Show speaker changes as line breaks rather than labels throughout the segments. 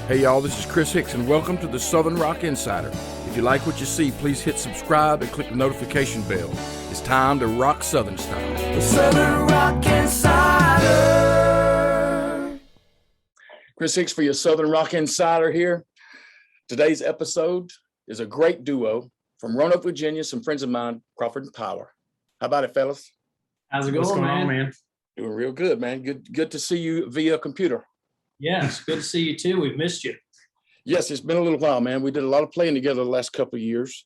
Hey y'all, this is Chris Hicks and welcome to the Southern Rock Insider. If you like what you see, please hit subscribe and click the notification bell. It's time to rock Southern style.
The Southern Rock Insider.
Chris Hicks for your Southern Rock Insider here. Today's episode is a great duo from Roanoke, Virginia, some friends of mine, Crawford and Power. How about it, fellas?
How's it going, man?
Doing real good, man. Good to see you via computer.
Yes, good to see you too. We've missed you.
Yes, it's been a little while, man. We did a lot of playing together the last couple of years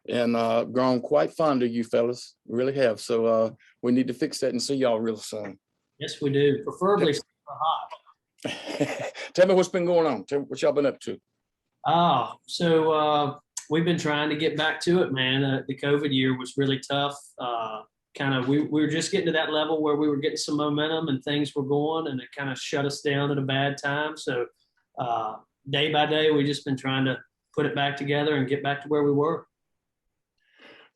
and grown quite fond of you fellas. We really have. So we need to fix that and see y'all real soon.
Yes, we do. Preferably super hot.
Tell me what's been going on. Tell me what y'all been up to.
So we've been trying to get back to it, man. The COVID year was really tough. We were just getting to that level where we were getting some momentum and things were going, and it kind of shut us down at a bad time. So day by day, we've just been trying to put it back together and get back to where we were.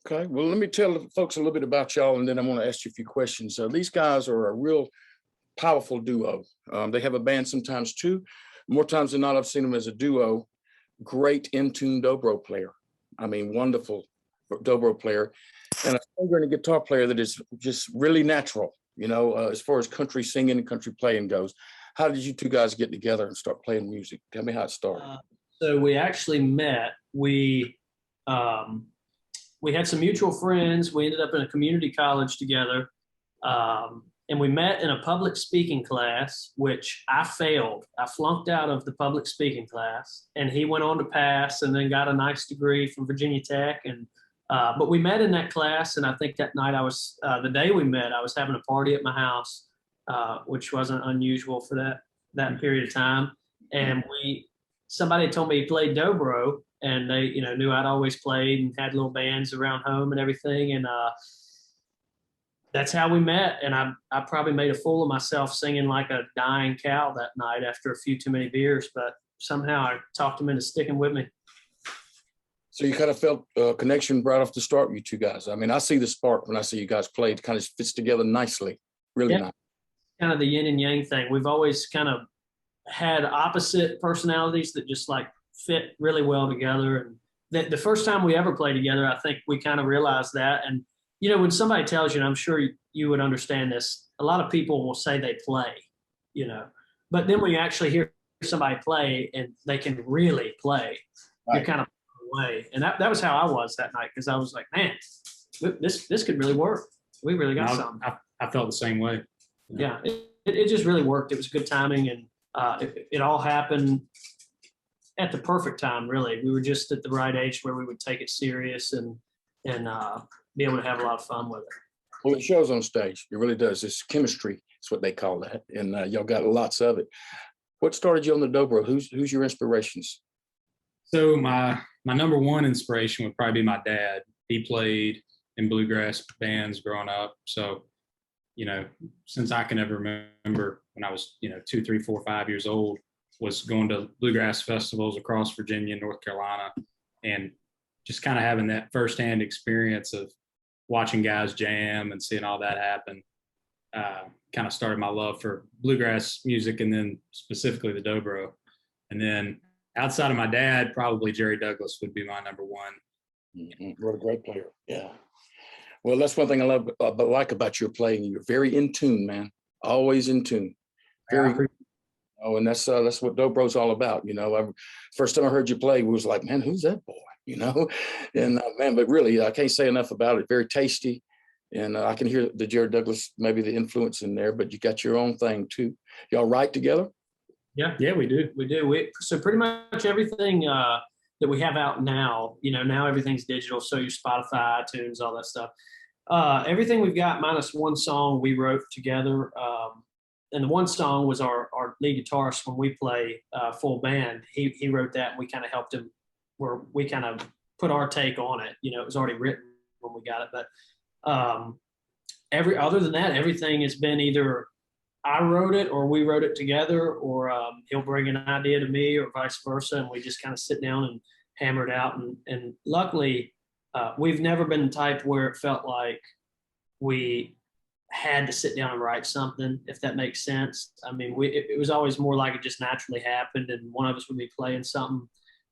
Okay, well, let me tell the folks a little bit about y'all, and then I want to ask you a few questions. These guys are a real powerful duo. They have a band sometimes too. More times than not, I've seen them as a duo. Great in-tune Dobro player. I mean, wonderful Dobro player. And a singer and a guitar player that is just really natural, as far as country singing and country playing goes. How did you two guys get together and start playing music? Tell me how it started.
So we actually met. We had some mutual friends. We ended up in a community college together. And we met in a public speaking class, which I failed. I flunked out of the public speaking class, and he went on to pass and then got a nice degree from Virginia Tech. But we met in that class, and I think that night the day we met, I was having a party at my house, which wasn't unusual for that period of time. And somebody told me he played Dobro, and they, knew I'd always played and had little bands around home and everything. And that's how we met. And I probably made a fool of myself singing like a dying cow that night after a few too many beers, but somehow I talked him into sticking with me.
So you kind of felt a connection right off the start, you two guys. I mean, I see the spark when I see you guys play. It kind of fits together nicely, really nice.
Kind of the yin and yang thing. We've always kind of had opposite personalities that just like fit really well together. And the first time we ever played together, I think we kind of realized that. And, when somebody tells you, and I'm sure you would understand this, a lot of people will say they play, but then when you actually hear somebody play and they can really play, right, you're kind of away. And that was how I was that night, because I was like, man, this could really work. We really got something.
I felt the same way.
Yeah, it just really worked. It was good timing, and it all happened at the perfect time, really. We were just at the right age where we would take it serious and be able to have a lot of fun with it.
Well, it shows on stage. It really does. It's chemistry. It's what they call that. And y'all got lots of it. What started you on the Dobro? Who's your inspirations?
So my number one inspiration would probably be my dad. He played in bluegrass bands growing up. So, since I can ever remember, when I was, 2, 3, 4, 5 years old, was going to bluegrass festivals across Virginia and North Carolina, and just kind of having that firsthand experience of watching guys jam and seeing all that happen, kind of started my love for bluegrass music, and then specifically the Dobro. And then outside of my dad, probably Jerry Douglas would be my number one.
Mm-hmm. What a great player. Yeah. Well, that's one thing I like about your playing. You're very in tune, man. Always in tune. And that's what Dobro's all about. First time I heard you play, we was like, man, who's that boy? And man, but really, I can't say enough about it. Very tasty. And I can hear the Jerry Douglas, maybe the influence in there, but you got your own thing too. Y'all write together?
Yeah, we do. So pretty much everything that we have out now, now everything's digital. So your Spotify, iTunes, all that stuff. Everything we've got minus one song we wrote together. And the one song was our lead guitarist when we play full band. He wrote that, and we kind of helped him, where we kind of put our take on it. It was already written when we got it. But other than that, everything has been either I wrote it or we wrote it together, or he'll bring an idea to me or vice versa, and we just kind of sit down and hammer it out. And luckily, we've never been the type where it felt like we had to sit down and write something, if that makes sense. I mean, it was always more like it just naturally happened, and one of us would be playing something,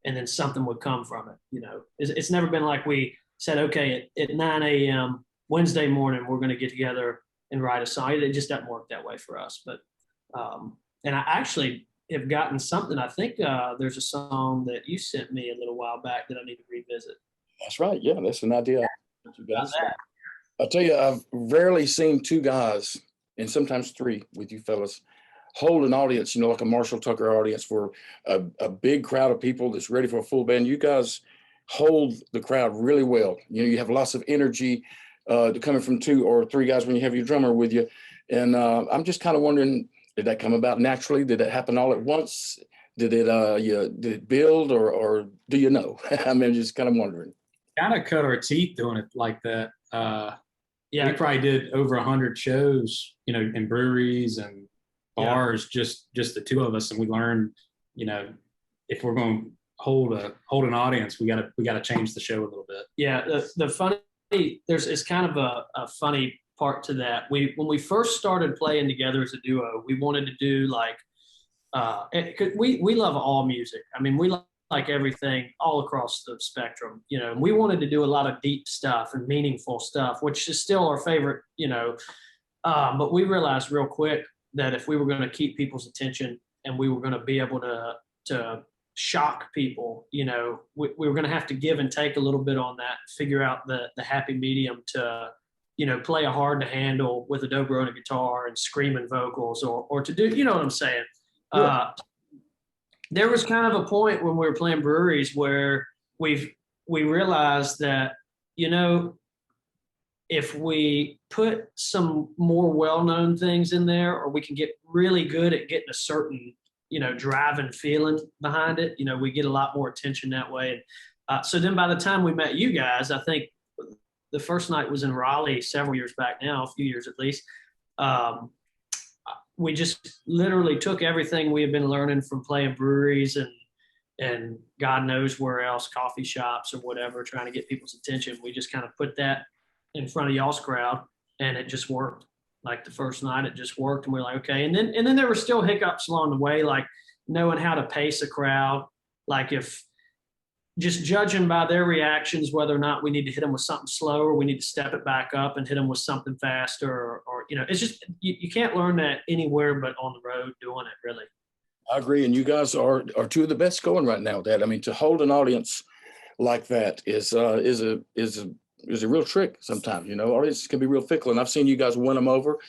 and then something would come from it. You know, it's never been like we said, okay, at 9 a.m. Wednesday morning, we're going to get together and write a song. It just doesn't work that way for us. But and I actually have gotten something. I think there's a song that you sent me a little while back that I need to revisit.
That's right. Yeah, that's an idea. You guys. I'll tell you, I've rarely seen two guys, and sometimes three with you fellas, hold an audience, you know, like a Marshall Tucker audience for a big crowd of people that's ready for a full band. You guys hold the crowd really well. You know, you have lots of energy coming from two or three guys when you have your drummer with you. And I'm just kind of wondering, did that come about naturally? Did it happen all at once? Did it build, or do you know? I mean, just kind of wondering.
Kind of cut our teeth doing it like that.
Yeah,
We probably did over 100 shows, you know, in breweries and bars, just the two of us, and we learned, you know, if we're going to hold an audience, we gotta change the show a little bit.
yeah. The funny it's kind of a funny part to that. When we first started playing together as a duo, we wanted to do like we love all music. I mean, we like everything all across the spectrum, you know, and we wanted to do a lot of deep stuff and meaningful stuff, which is still our favorite, you know, but we realized real quick that if we were going to keep people's attention and we were going to be able to shock people, you know, we were going to have to give and take a little bit on that, figure out the happy medium to, you know, play a hard to handle with a Dobro and a guitar and screaming vocals, or to do, you know what I'm saying? Yeah. There was kind of a point when we were playing breweries where we realized that, you know, if we put some more well-known things in there, or we can get really good at getting a certain, you know, driving feeling behind it, you know, we get a lot more attention that way. So then by the time we met you guys, I think the first night was in Raleigh several years back now, a few years at least. We just literally took everything we had been learning from playing breweries and God knows where else, coffee shops or whatever, trying to get people's attention. We just kind of put that in front of y'all's crowd, and it just worked. Like the first night, it just worked, and we're like, okay. And then there were still hiccups along the way, like knowing how to pace a crowd, like if just judging by their reactions whether or not we need to hit them with something slow, or we need to step it back up and hit them with something faster, or you know, it's just you can't learn that anywhere but on the road doing it, really.
I agree, and you guys are two of the best going right now. That, I mean, to hold an audience like that is a real trick sometimes. You know, audiences can be real fickle, and I've seen you guys win them over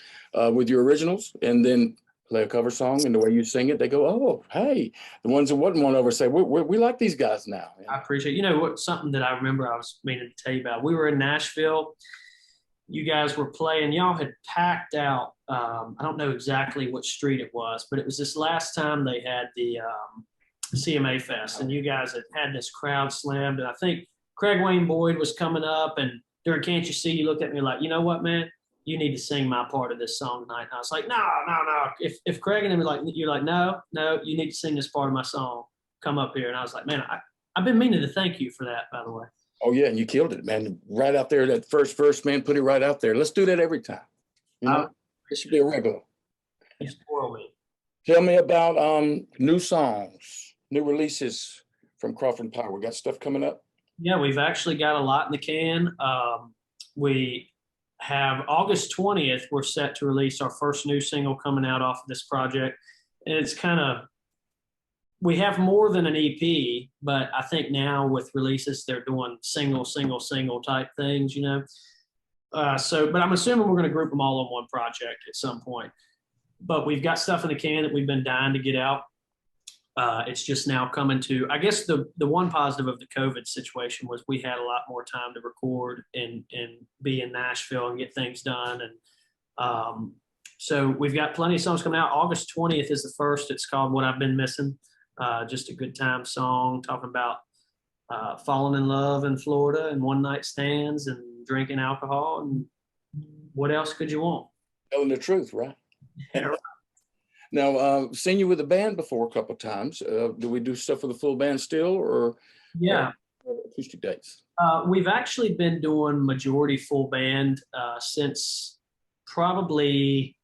with your originals, and then play a cover song, and the way you sing it, they go, oh, hey. The ones that wasn't won over say, we like these guys now.
I appreciate, you know, what, something that I remember I was meaning to tell you about. We were in Nashville. You guys were playing. Y'all had packed out. I don't know exactly what street it was, but it was this last time they had the CMA Fest, and you guys had this crowd slammed. And I think Craig Wayne Boyd was coming up, and during Can't You See, you looked at me like, you know what, man? You need to sing my part of this song tonight. And I was like, no. If Craig and him were like, you're like, no, you need to sing this part of my song. Come up here. And I was like, man, I've been meaning to thank you for that, by the way.
Oh, yeah, and you killed it, man. Right out there, that first verse, man, put it right out there. Let's do that every time. You know, it should be a regular.
You spoil me.
Tell me about new songs, new releases from Crawford and Power. We got stuff coming up?
Yeah, we've actually got a lot in the can. We have August 20th, we're set to release our first new single coming out off of this project. And it's kind of, we have more than an EP, but I think now with releases, they're doing single type things, you know? But I'm assuming we're going to group them all on one project at some point. But we've got stuff in the can that we've been dying to get out. It's just now coming to, I guess the one positive of the COVID situation was we had a lot more time to record and be in Nashville and get things done. And so we've got plenty of songs coming out. August 20th is the first. It's called What I've Been Missing. Just a good time song talking about falling in love in Florida and one night stands and drinking alcohol. And what else could you want?
Telling the truth, right?
Yeah, right.
Now, seen you with a band before a couple of times. Do we do stuff with the full band still, or
Yeah.
Acoustic dates?
We've actually been doing majority full band since probably,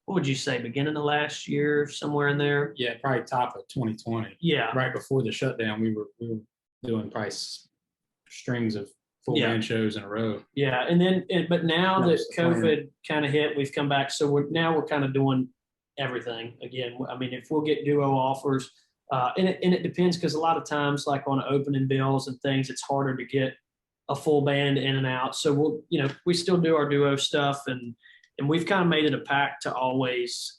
what would you say, beginning of last year, somewhere in there?
Yeah, probably top of 2020.
Yeah.
Right before the shutdown, we were doing probably strings of full
Yeah.
band shows in a row.
Yeah. And then, but now
That
that
was the plan.
COVID kind of hit, we've come back. So we're kind of doing everything again. I mean, if we'll get duo offers, and it depends, because a lot of times, like on opening bills and things, it's harder to get a full band in and out. So we still do our duo stuff, and we've kind of made it a pact to always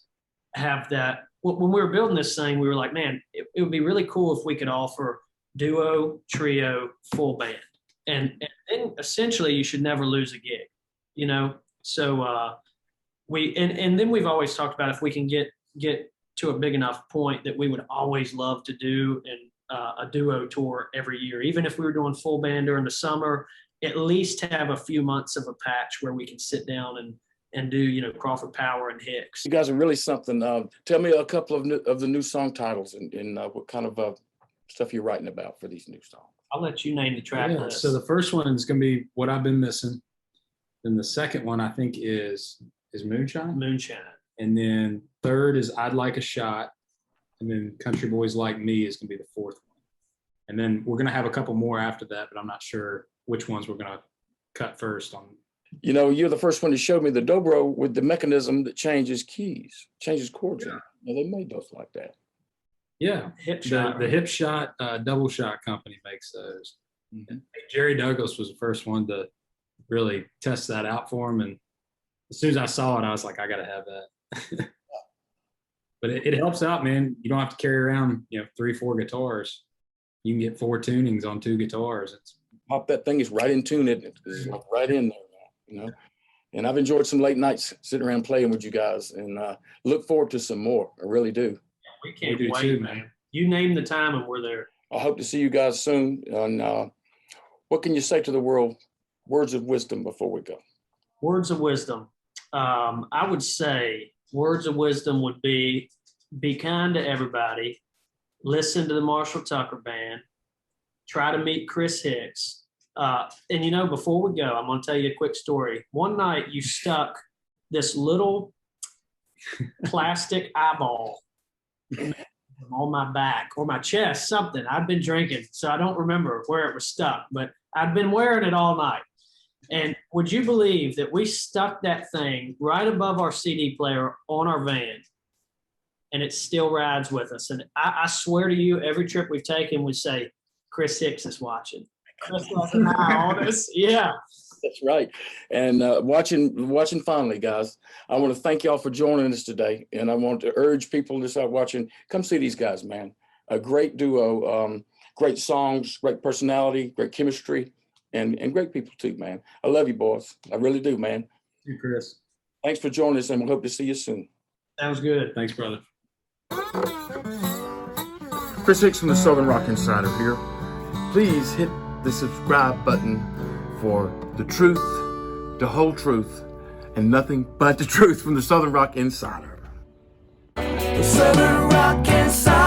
have that. When we were building this thing, we were like, man, it would be really cool if we could offer duo, trio, full band. And then essentially you should never lose a gig, So and then we've always talked about if we can get to a big enough point that we would always love to do a duo tour every year. Even if we were doing full band during the summer, at least have a few months of a patch where we can sit down and do, Crawford Power and Hicks.
You guys are really something. Tell me a couple of the new song titles and what kind of stuff you're writing about for these new songs.
I'll let you name the track list.
So the first one is going to be What I've Been Missing. Then the second one, I think, is Moonshine.
Moonshine.
And then third is I'd Like a Shot. And then Country Boys Like Me is going to be the fourth one. And then we're going to have a couple more after that, but I'm not sure which ones we're going to cut first on.
You're the first one to show me the Dobro with the mechanism that changes chords.
Yeah.
They made those like that.
Yeah,
Hip shot.
the Hip Shot Double Shot company makes those.
Mm-hmm.
Jerry Douglas was the first one to really test that out for him, and as soon as I saw it, I was like, I got to have that. But it helps out, man. You don't have to carry around 3-4 guitars. You can get 4 tunings on 2 guitars. It's
Pop that thing is right in tune, isn't it? It's like right in there, And I've enjoyed some late nights sitting around playing with you guys, and look forward to some more. I really do.
We can't
We do
wait,
too,
man. You name the time and we're there.
I hope to see you guys soon. And what can you say to the world? Words of wisdom before we go.
Words of wisdom. I would say words of wisdom would be kind to everybody. Listen to the Marshall Tucker Band. Try to meet Chris Hicks. And before we go, I'm going to tell you a quick story. One night you stuck this little plastic eyeball on my back or my chest, something. I'd been drinking, so I don't remember where it was stuck, but I'd been wearing it all night. And would you believe that we stuck that thing right above our CD player on our van, and it still rides with us? And I swear to you, every trip we've taken, we say, Chris Hicks is watching. Chris has an eye on us. Yeah.
That's right. And watching finally, guys. I want to thank y'all for joining us today. And I want to urge people to start watching. Come see these guys, man. A great duo, great songs, great personality, great chemistry, and great people too, man. I love you, boys. I really do, man.
Thank you, Chris.
Thanks for joining us, and we hope to see you soon.
Sounds good.
Thanks, brother.
Chris Hicks from the Southern Rock Insider here. Please hit the subscribe button for the truth, the whole truth, and nothing but the truth from the Southern Rock Insider.
The Southern Rock Insider.